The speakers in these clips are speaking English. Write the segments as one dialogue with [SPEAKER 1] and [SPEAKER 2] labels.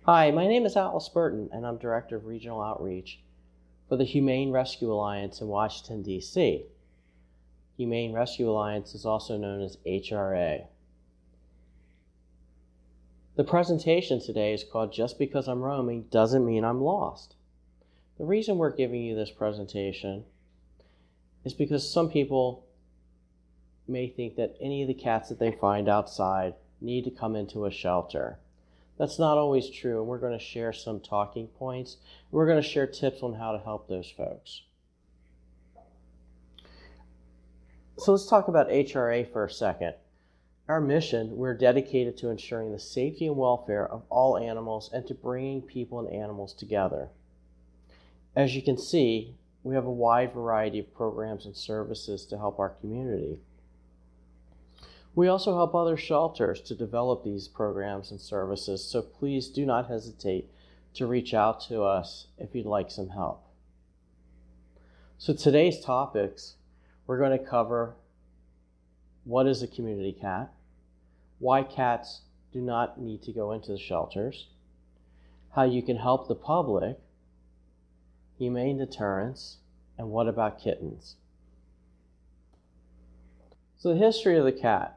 [SPEAKER 1] Hi, my name is Alice Burton, and I'm Director of Regional Outreach for the Humane Rescue Alliance in Washington, D.C. Humane Rescue Alliance is also known as HRA. The presentation today is called Just Because I'm Roaming Doesn't Mean I'm Lost. The reason we're giving you this presentation is because some people may think that any of the cats that they find outside need to come into a shelter. That's not always true, and we're going to share some talking points. We're going to share tips on how to help those folks. So let's talk about HRA for a second. Our mission, we're dedicated to ensuring the safety and welfare of all animals and to bringing people and animals together. As you can see, we have a wide variety of programs and services to help our community. We also help other shelters to develop these programs and services, so please do not hesitate to reach out to us if you'd like some help. So today's topics, we're going to cover what is a community cat, why cats do not need to go into the shelters, how you can help the public, humane deterrents, and what about kittens. So the history of the cat.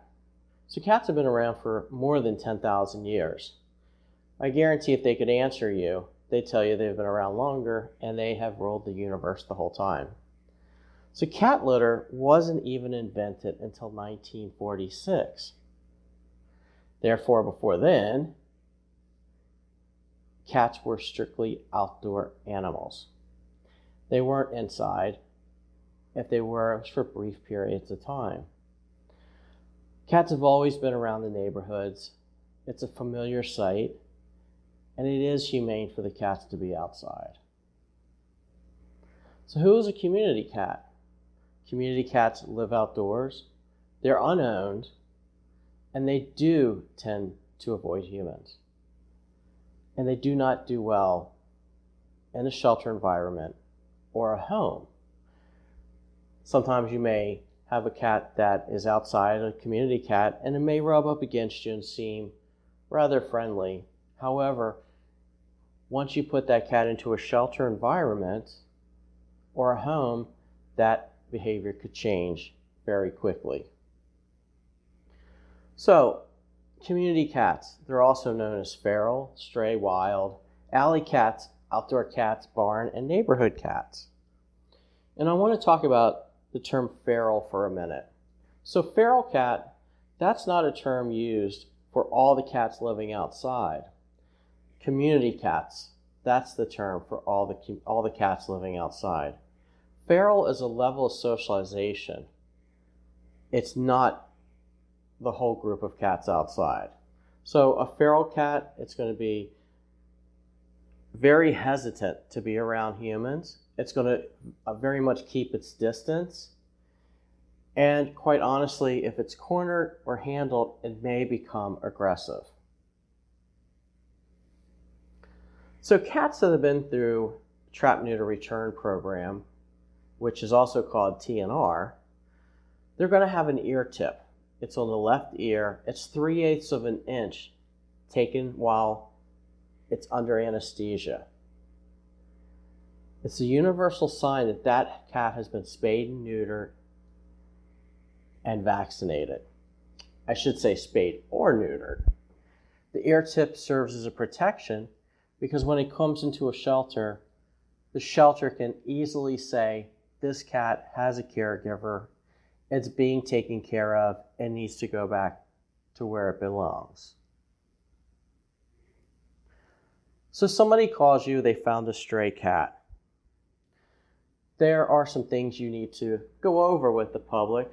[SPEAKER 1] So cats have been around for more than 10,000 years. I guarantee if they could answer you, they'd tell you they've been around longer and they have ruled the universe the whole time. So cat litter wasn't even invented until 1946. Therefore, before then, cats were strictly outdoor animals. They weren't inside. If they were, it was for brief periods of time. Cats have always been around the neighborhoods. It's a familiar sight, and it is humane for the cats to be outside. So who is a community cat? Community cats live outdoors, they're unowned, and they do tend to avoid humans. And they do not do well in a shelter environment or a home. Sometimes you may have a cat that is outside, a community cat, and it may rub up against you and seem rather friendly. However, once you put that cat into a shelter environment or a home, that behavior could change very quickly. So, community cats, they're also known as feral, stray, wild, alley cats, outdoor cats, barn, and neighborhood cats. And I want to talk about the term feral for a minute. So feral cat, that's not a term used for all the cats living outside. Community cats, that's the term for all the cats living outside. Feral is a level of socialization. It's not the whole group of cats outside. So a feral cat, it's going to be very hesitant to be around humans. It's going to very much keep its distance. And quite honestly, if it's cornered or handled, it may become aggressive. So cats that have been through TrapNeuter Return program, which is also called TNR, they're going to have an ear tip. It's on the left ear. It's 3/8 of an inch taken while it's under anesthesia. It's a universal sign that that cat has been spayed and neutered and vaccinated. I should say spayed or neutered. The ear tip serves as a protection because when it comes into a shelter, the shelter can easily say, this cat has a caregiver, it's being taken care of, and needs to go back to where it belongs. So somebody calls you, they found a stray cat. There are some things you need to go over with the public.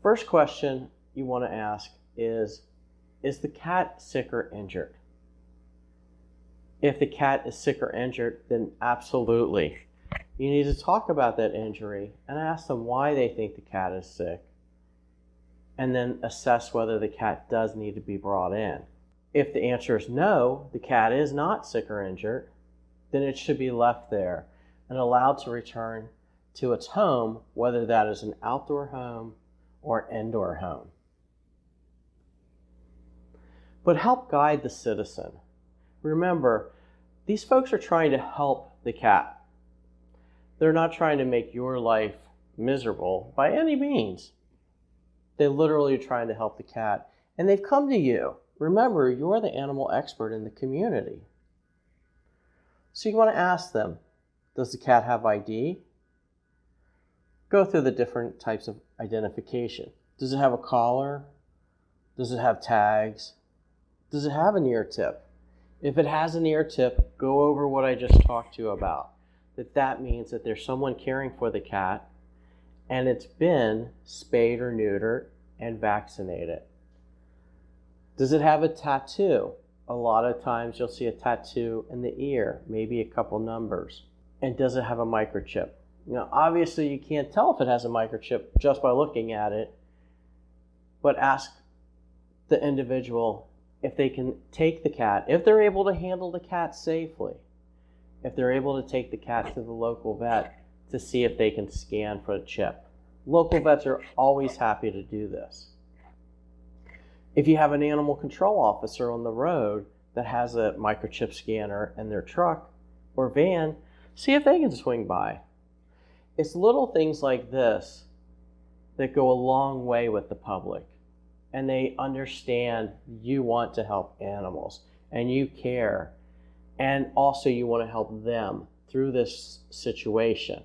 [SPEAKER 1] First question you want to ask is the cat sick or injured? If the cat is sick or injured, then absolutely. You need to talk about that injury and ask them why they think the cat is sick, and then assess whether the cat does need to be brought in. If the answer is no, the cat is not sick or injured, then it should be left there and allowed to return to its home, whether that is an outdoor home or an indoor home. but help guide the citizen. Remember, these folks are trying to help the cat. They're not trying to make your life miserable by any means. They're literally trying to help the cat, and they've come to you. Remember, you're the animal expert in the community. So you want to ask them, does the cat have ID? Go through the different types of identification. Does it have a collar? Does it have tags? Does it have an ear tip? If it has an ear tip, go over what I just talked to you about. That means that there's someone caring for the cat and it's been spayed or neutered and vaccinated. Does it have a tattoo? A lot of times you'll see a tattoo in the ear, maybe a couple numbers. And does it have a microchip? Now, obviously you can't tell if it has a microchip just by looking at it, but ask the individual if they can take the cat, if they're able to handle the cat safely, if they're able to take the cat to the local vet to see if they can scan for a chip. Local vets are always happy to do this. If you have an animal control officer on the road that has a microchip scanner in their truck or van, see if they can swing by. It's little things like this that go a long way with the public, and they understand you want to help animals and you care, and also you want to help them through this situation.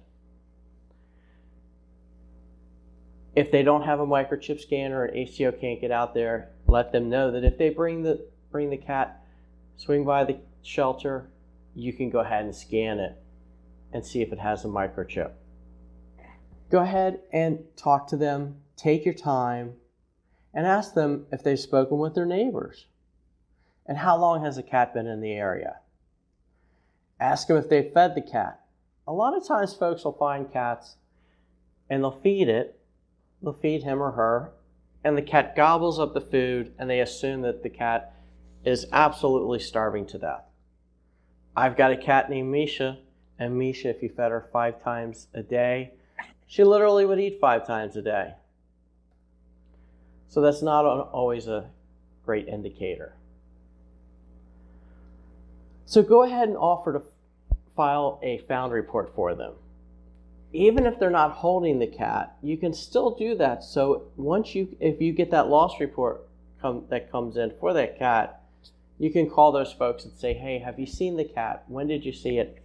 [SPEAKER 1] If they don't have a microchip scanner and ACO can't get out there, let them know that if they bring the cat, swing by the shelter, you can go ahead and scan it and see if it has a microchip. Go ahead and talk to them, take your time, and ask them if they've spoken with their neighbors. And how long has the cat been in the area? Ask them if they've fed the cat. A lot of times folks will find cats and they'll feed it. They'll feed him or her, and the cat gobbles up the food, and they assume that the cat is absolutely starving to death. I've got a cat named Misha, and Misha, if you fed her 5 times a day, she literally would eat 5 times a day. So that's not always a great indicator. So go ahead and offer to file a found report for them. Even if they're not holding the cat, you can still do that. So if you get that loss report that comes in for that cat, you can call those folks and say, hey, have you seen the cat? When did you see it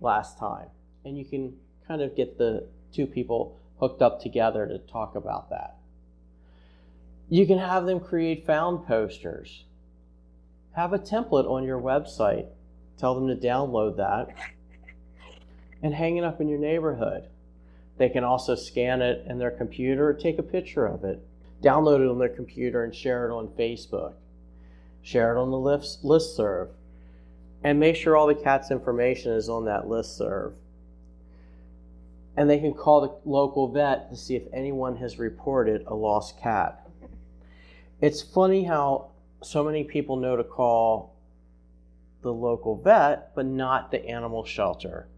[SPEAKER 1] last time? And you can kind of get the 2 people hooked up together to talk about that. You can have them create found posters. Have a template on your website. Tell them to download that and hang it up in your neighborhood. They can also scan it in their computer or take a picture of it, download it on their computer and share it on Facebook. Share it on the listserv, and make sure all the cat's information is on that listserv. And they can call the local vet to see if anyone has reported a lost cat. It's funny how so many people know to call the local vet, but not the animal shelter.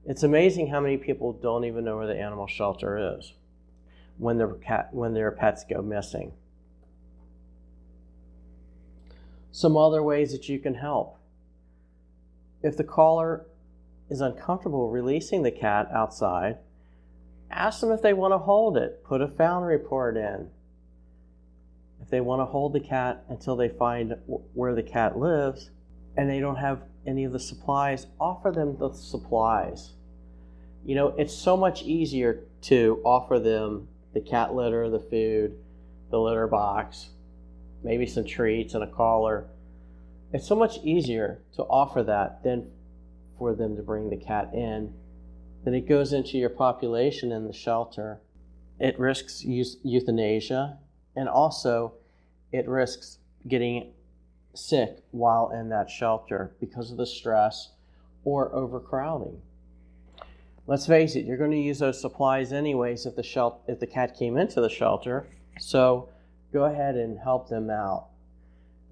[SPEAKER 1] It's amazing how many people don't even know where the animal shelter is when their pets go missing. Some other ways that you can help. If the caller is uncomfortable releasing the cat outside, ask them if they want to hold it. Put a found report in. If they want to hold the cat until they find where the cat lives and they don't have any of the supplies, offer them the supplies. You know, it's so much easier to offer them the cat litter, the food, the litter box, maybe some treats and a collar. It's so much easier to offer that than for them to bring the cat in. Then it goes into your population in the shelter. It risks euthanasia, and also it risks getting sick while in that shelter because of the stress or overcrowding. Let's face it, you're going to use those supplies anyways if the cat came into the shelter, so go ahead and help them out.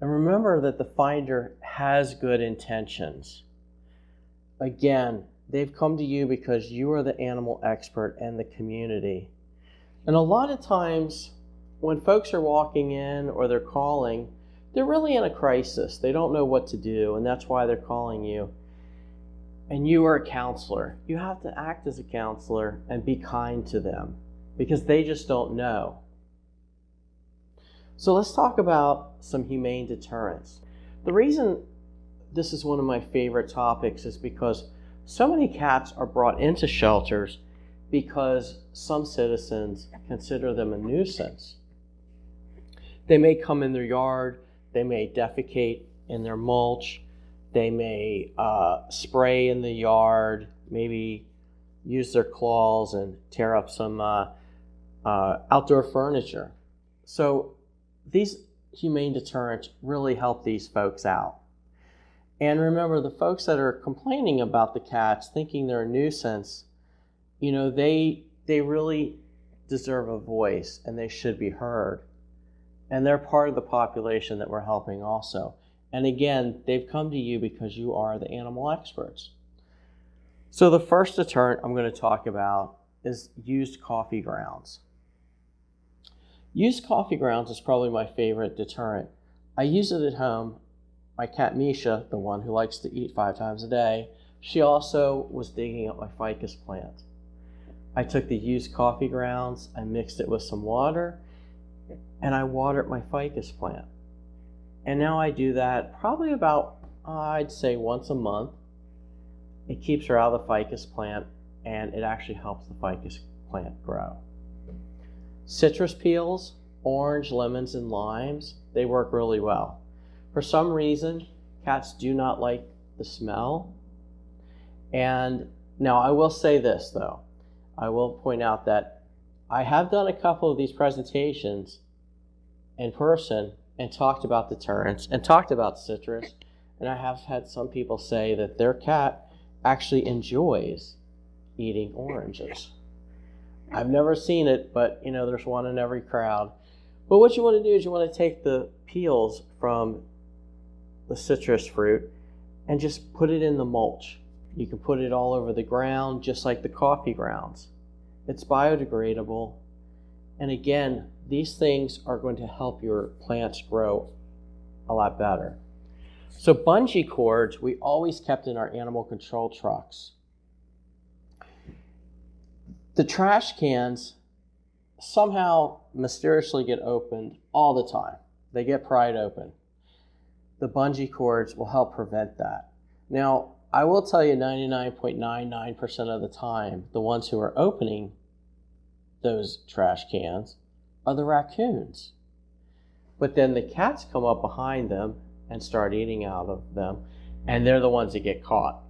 [SPEAKER 1] And remember that the finder has good intentions. Again, they've come to you because you are the animal expert in the community. And a lot of times when folks are walking in or they're calling, they're really in a crisis. They don't know what to do, and that's why they're calling you. And you are a counselor. You have to act as a counselor and be kind to them because they just don't know. So let's talk about some humane deterrents. The reason this is one of my favorite topics is because so many cats are brought into shelters because some citizens consider them a nuisance. They may come in their yard, they may defecate in their mulch, they may spray in the yard, maybe use their claws and tear up some outdoor furniture. So these humane deterrents really help these folks out. And remember, the folks that are complaining about the cats, thinking they're a nuisance, you know, they really deserve a voice and they should be heard. And they're part of the population that we're helping also. And again, they've come to you because you are the animal experts. So the first deterrent I'm going to talk about is used coffee grounds. Used coffee grounds is probably my favorite deterrent. I use it at home. My cat Misha, the one who likes to eat 5 times a day, she also was digging up my ficus plant. I took the used coffee grounds, I mixed it with some water, and I watered my ficus plant. And now I do that probably about, I'd say once a month. It keeps her out of the ficus plant, and it actually helps the ficus plant grow. Citrus peels, orange, lemons, and limes, they work really well. For some reason, cats do not like the smell. And now I will say this though. I will point out that I have done a couple of these presentations in person and talked about deterrents and talked about citrus. And I have had some people say that their cat actually enjoys eating oranges. I've never seen it, but you know, there's one in every crowd. But what you want to do is you want to take the peels from the citrus fruit and just put it in the mulch. You can put it all over the ground just like the coffee grounds. It's biodegradable, and again, these things are going to help your plants grow a lot better. So bungee cords we always kept in our animal control trucks. The trash cans somehow mysteriously get opened all the time. They get pried open. The bungee cords will help prevent that. Now, I will tell you 99.99% of the time, the ones who are opening those trash cans are the raccoons. But then the cats come up behind them and start eating out of them, and they're the ones that get caught.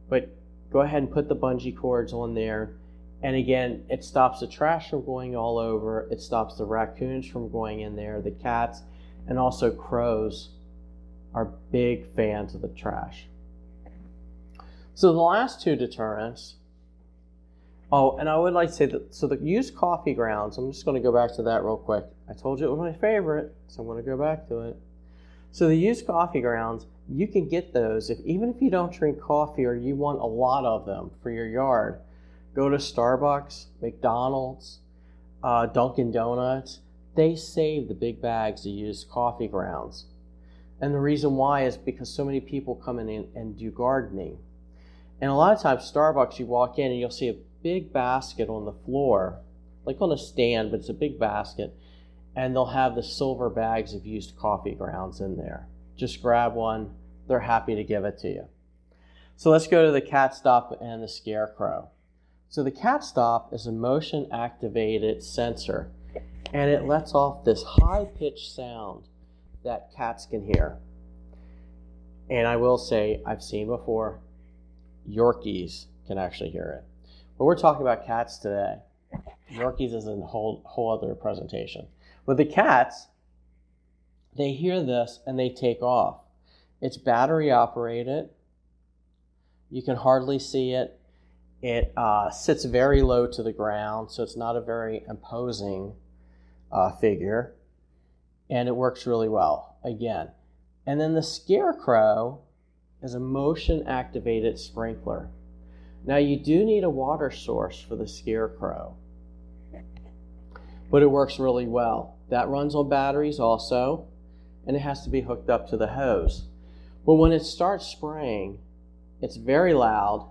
[SPEAKER 1] But go ahead and put the bungee cords on there, and again, it stops the trash from going all over, it stops the raccoons from going in there, the cats, and also crows are big fans of the trash. So the last 2 deterrents, and I would like to say that, so the used coffee grounds, I'm just going to go back to that real quick. I told you it was my favorite, so I'm going to go back to it. So the used coffee grounds, you can get those even if you don't drink coffee or you want a lot of them for your yard. Go to Starbucks, McDonald's, Dunkin' Donuts. They save the big bags of used coffee grounds. And the reason why is because so many people come in and do gardening. And a lot of times, Starbucks, you walk in and you'll see a big basket on the floor, like on a stand, but it's a big basket. And they'll have the silver bags of used coffee grounds in there. Just grab one. They're happy to give it to you. So let's go to the cat stop and the scarecrow. So the cat stop is a motion-activated sensor, and it lets off this high-pitched sound that cats can hear. And I will say, I've seen before, Yorkies can actually hear it. But we're talking about cats today. Yorkies is a whole other presentation. With the cats, they hear this and they take off. It's battery operated. You can hardly see it. It sits very low to the ground, so it's not a very imposing figure. And it works really well, again. And then the scarecrow is a motion-activated sprinkler. Now, you do need a water source for the scarecrow, but it works really well. That runs on batteries also, and it has to be hooked up to the hose. But when it starts spraying, it's very loud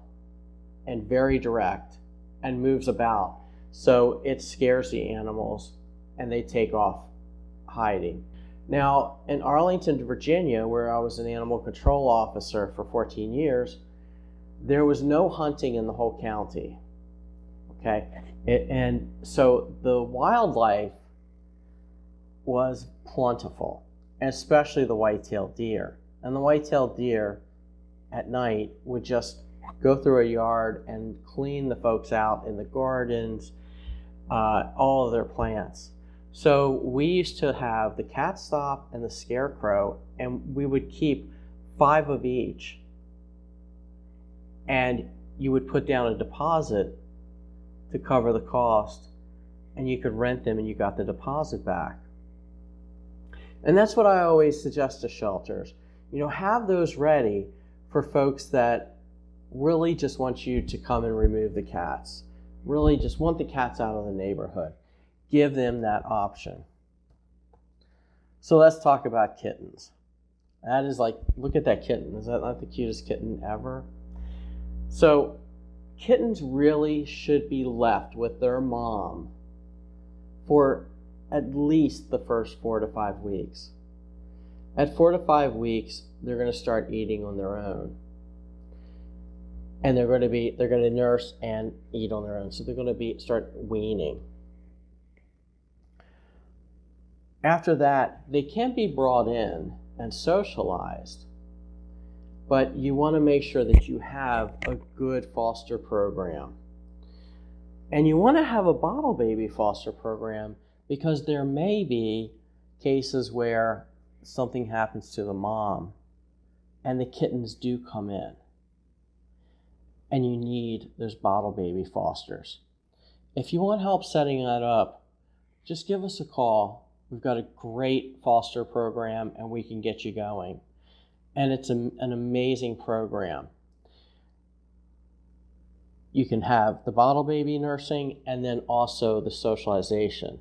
[SPEAKER 1] and very direct and moves about. So it scares the animals and they take off hiding. Now, in Arlington, Virginia, where I was an animal control officer for 14 years, there was no hunting in the whole county. Okay, and so the wildlife was plentiful, especially the white-tailed deer. And the white-tailed deer at night would just go through a yard and clean the folks out in the gardens, all of their plants. So we used to have the cat stop and the scarecrow, and we would keep 5 of each. And you would put down a deposit to cover the cost, and you could rent them and you got the deposit back. And that's what I always suggest to shelters. Have those ready for folks that really just want you to come and remove the cats. Really just want the cats out of the neighborhood. Give them that option. So let's talk about kittens. That is look at that kitten. Is that not the cutest kitten ever? So kittens really should be left with their mom for at least the first 4 to 5 weeks. At 4 to 5 weeks, they're going to start eating on their own. And they're going to nurse and eat on their own. So they're going to start weaning. After that, they can be brought in and socialized. But you want to make sure that you have a good foster program. And you want to have a bottle baby foster program because there may be cases where something happens to the mom and the kittens do come in. And you need those bottle baby fosters. If you want help setting that up, just give us a call. We've got a great foster program and we can get you going. And it's an amazing program. You can have the bottle baby nursing and then also the socialization.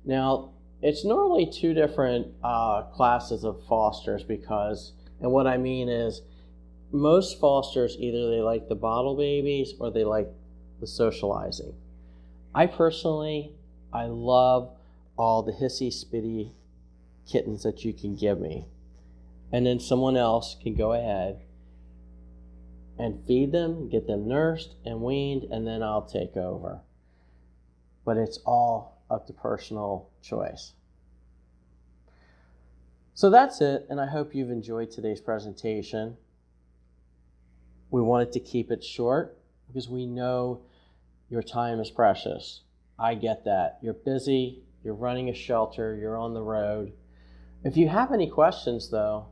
[SPEAKER 1] Now, it's normally 2 different classes of fosters and what I mean is most fosters, either they like the bottle babies or they like the socializing. I love all the hissy spitty kittens that you can give me. And then someone else can go ahead and feed them, get them nursed and weaned, and then I'll take over. But it's all up to personal choice. So that's it, and I hope you've enjoyed today's presentation. We wanted to keep it short because we know your time is precious. I get that. You're busy, you're running a shelter, you're on the road. If you have any questions though,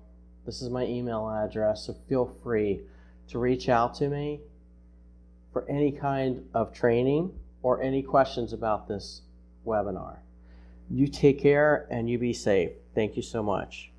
[SPEAKER 1] this is my email address, so feel free to reach out to me for any kind of training or any questions about this webinar. You take care and you be safe. Thank you so much.